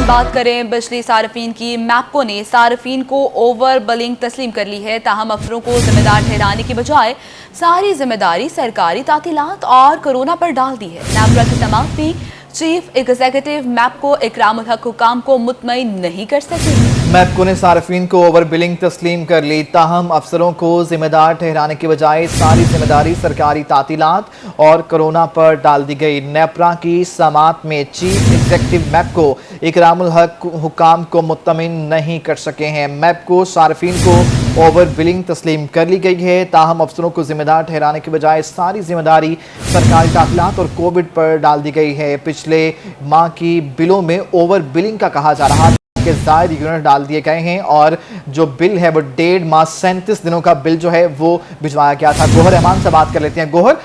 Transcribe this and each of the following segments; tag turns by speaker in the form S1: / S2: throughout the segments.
S1: बात करें बिजली सार्फिन की, मैप्को ने सार्फिन को ओवर बिलिंग तस्लीम कर ली है। ताहम अफसरों को जिम्मेदार ठहराने की बजाय सारी जिम्मेदारी सरकारी तातीलात और कोरोना पर डाल दी है। नैपरा की समाप्ति चीफ एग्जीक्यूटिव मैप्को इकरामुल हक हुकाम को मुतमईन नहीं कर सके।
S2: मैप्को ने सार्फिन को ओवर बिलिंग तस्लीम कर ली, ताहम अफसरों को जिम्मेदार ठहराने की बजाय सारी जिम्मेदारी सरकारी तातीलात और कोरोना पर डाल दी गई। नेपरा की समात में चीफ एग्जीक्यूटिव मैप्को इकरामुल हक हुकाम को मुतमईन नहीं कर सके हैं। मैप्को सार्फिन को ओवर बिलिंग तस्लीम कर ली गई है, ताहम अफसरों को जिम्मेदार ठहराने के बजाय सारी जिम्मेदारी सरकारी तातीलात और कोविड पर डाल दी गई है। पिछले माह की बिलों में ओवर बिलिंग का कहा जा रहा के जायद यूनिट डाल दिए गए हैं और जो बिल है वो 1.5 माह 37 दिनों का बिल जो है वो भिजवाया गया था। गोहर रहमान से बात कर लेते हैं। गोहर,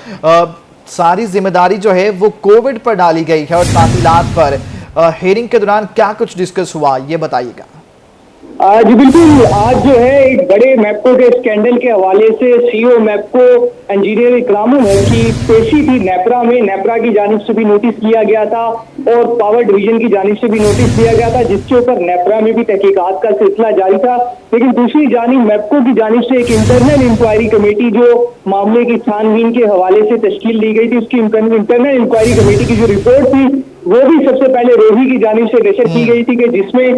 S2: सारी जिम्मेदारी जो है वो कोविड पर डाली गई है और तातीलात पर हेयरिंग के दौरान क्या कुछ डिस्कस हुआ ये बताइएगा।
S3: जी बिल्कुल, आज जो है एक बड़े मैप्को के स्कैंडल के हवाले से सीईओ मैप्को इंजीनियर इकरामुल हक की पेशी थी नेपरा में। नेपरा की जानिब से भी नोटिस लिया गया था और पावर डिवीजन की जानिब से भी नोटिस दिया गया था, जिसके ऊपर नेपरा में भी तहकीकात का सिलसिला जारी था। लेकिन दूसरी जानिब मैप्को की जानिब से एक इंटरनल इंक्वायरी कमेटी जो मामले की छानबीन के हवाले से तश्कील दी गई थी, उसकी इंटरनल इंक्वायरी कमेटी की जो रिपोर्ट थी वो भी सबसे पहले रोही की जानिब से नशर की गई थी, कि जिसमें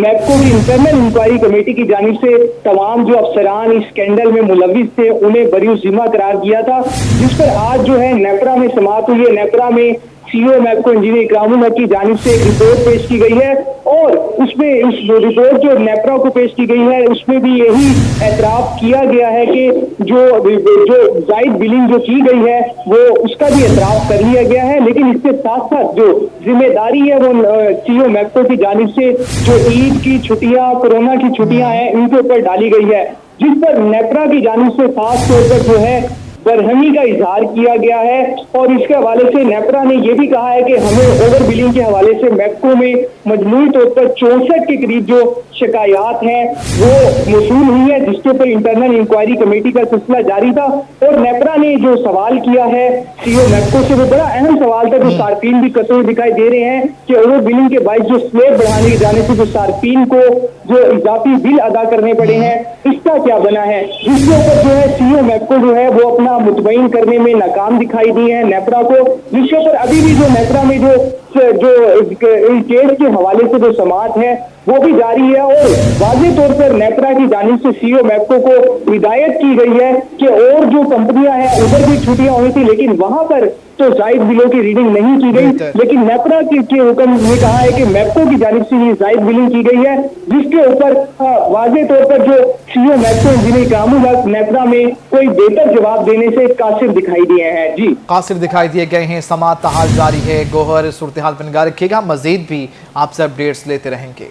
S3: मैप्को की इंटरनल इंक्वायरी कमेटी की जानिब से तमाम जो अफसरान इस स्कैंडल में मुलविस थे उन्हें बरी जिम्मा करार दिया था, जिस पर आज जो है नेपरा में समाअत हुई है। नेपरा में सीईओ मैप्को इंजीनियर इकरामुल हक की जानिब से एक रिपोर्ट पेश की गई है और उसमें उस रिपोर्ट जो नेपरा को पेश की गई है उसमें भी यही एतराफ किया गया है कि जो जायद बिलिंग जो की गई है वो उसका भी एतराफ कर लिया गया है। लेकिन इसके साथ साथ जो जिम्मेदारी है वो सीईओ मैप्को की जानिब से जो ईद की छुट्टियां, कोरोना की छुट्टियां हैं, इनके ऊपर डाली गई है, जिस पर नेपरा की जानिब से खास तौर पर जो है बरहमी का इजहार किया गया है। और इसके हवाले से नेपरा ने यह भी कहा है कि हमें ओवर बिलिंग के हवाले से मैप्को में मजमूई तौर पर 64 के करीब जो शिकायत हैं वो मौसूल हुई है, जिसके ऊपर इंटरनल इंक्वायरी कमेटी का सिलसिला जारी था। और नेपरा ने जो सवाल किया है सीईओ मैप्को से वो बड़ा अहम सवाल था, जो सार्फिन भी कसूर दिखाई दे रहे हैं कि ओवर बिलिंग के बायस जो स्लेब बढ़ाने की जाने से जो सार्फिन को जो इजाफी बिल अदा करने पड़े हैं इसका क्या बना है, जिसके ऊपर जो है सीईओ मैप्को जो है वो अपना मुतमईन करने में नाकाम दिखाई दी है नेपरा को, जिसके ऊपर अभी भी जो नेपरा में जो केस के हवाले से जो समाअत है वो भी जारी है। और वाज़ेह तौर पर नेपरा की जानिब से सीईओ मैप्को को हिदायत की गई है कि और जो कंपनियां हैं उधर भी छुट्टियां हुई थी, लेकिन वहां पर तो जायद बिलों की रीडिंग नहीं की गई। लेकिन नेपरा के हुक्म ने कहा है कि मैप्को की जानिब से ये जायद बिलिंग की गई है, जिसके ऊपर वाज़ेह तौर पर जो सीईओ मैप्को इंजीनियर इकरामुल हक नेपरा में कोई बेहतर जवाब देने से कासिर दिखाई दिए हैं। जी
S2: कासिर दिखाई दिए गए हैं। समाअत ताहाल जारी है। गोहर, सूरत हाल पर निगाह रखिएगा, मजीद भी आपसे अपडेट्स लेते रहेंगे।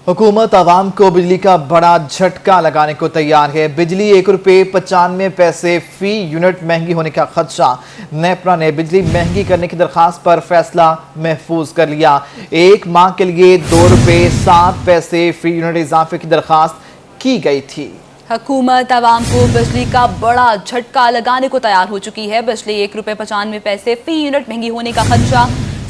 S2: हुकूमत आवाम को बिजली का बड़ा झटका लगाने को तैयार है। बिजली ₹1.95 फी यूनिट महंगी होने का खदशा। नेपरा ने बिजली महंगी करने की दरखास्त पर फैसला महफूज कर लिया। एक माह के लिए ₹2.07 फी यूनिट इजाफे की दरखास्त की गई थी।
S1: हुकूमत आवाम को बिजली का बड़ा झटका लगाने को तैयार हो चुकी है। बिजली ₹1.95 फी यूनिट महंगी होने का खदशा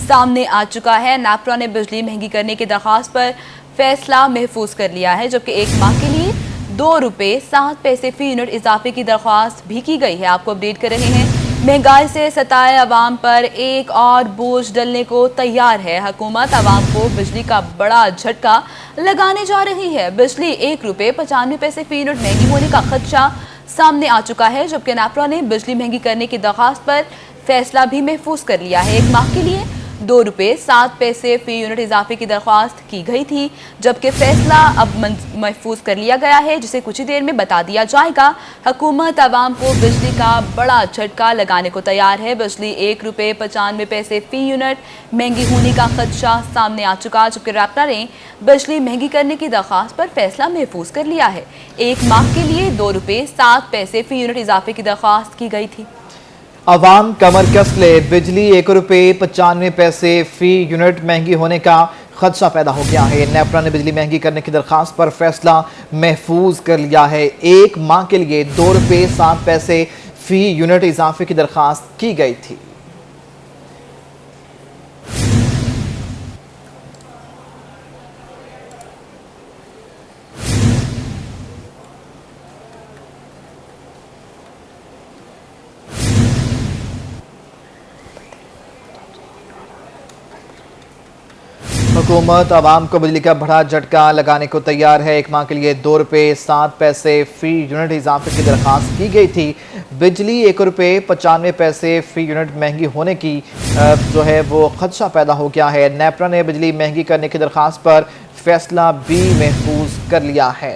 S1: सामने आ चुका है। नेपरा ने बिजली महंगी करने की दरखास्त पर फैसला महफूज कर लिया है, जबकि एक माह के लिए ₹2.07 फी यूनिट इजाफे की दरख्वास्त भी की गई है। आपको अपडेट कर रहे हैं। महंगाई से सताए आवाम पर एक और बोझ डलने को तैयार है। हुकूमत आवाम को बिजली का बड़ा झटका लगाने जा रही है। बिजली ₹1.95 फी यूनिट महंगी होने का खदशा सामने आ चुका है, जबकि नेपरा ने बिजली महंगी करने की दरख्वास्त पर फैसला भी महफूज कर लिया है। एक माह के लिए ₹2.07 फी यूनिट इजाफे की दरख्वास्त की गई थी, जबकि फैसला अब महफूज कर लिया गया है, जिसे कुछ ही देर में बता दिया जाएगा। हुकूमत आवाम को बिजली का बड़ा झटका लगाने को तैयार है। बिजली ₹1.95 फी यूनिट महंगी होने का खदशा सामने आ चुका, जबकि नेपरा ने बिजली महंगी करने की दरख्वास्त पर फैसला महफूज कर लिया है। एक माह के लिए ₹2.07 फी यूनिट इजाफे की दरख्वास्त की गई थी।
S2: अवाम कमर कस ले। बिजली ₹1.95 फी यूनिट महंगी होने का खदशा पैदा हो गया है। नेपरा ने बिजली महंगी करने की दरखास्त पर फैसला महफूज कर लिया है। एक माह के लिए ₹2.07 फी यूनिट इजाफे की दरखास्त की गई थी। हुकूमत आवाम को बिजली का बड़ा झटका लगाने को तैयार है। एक माह के लिए 2 रुपये 7 पैसे फी यूनिट इजाफे की दरख्वास्त की गई थी। बिजली 1 रुपये 95 पैसे फी यूनिट महंगी होने की जो है वो खदशा पैदा हो गया है। नेपरा ने बिजली महंगी करने की दरख्वास्त पर फैसला भी महफूज कर लिया है।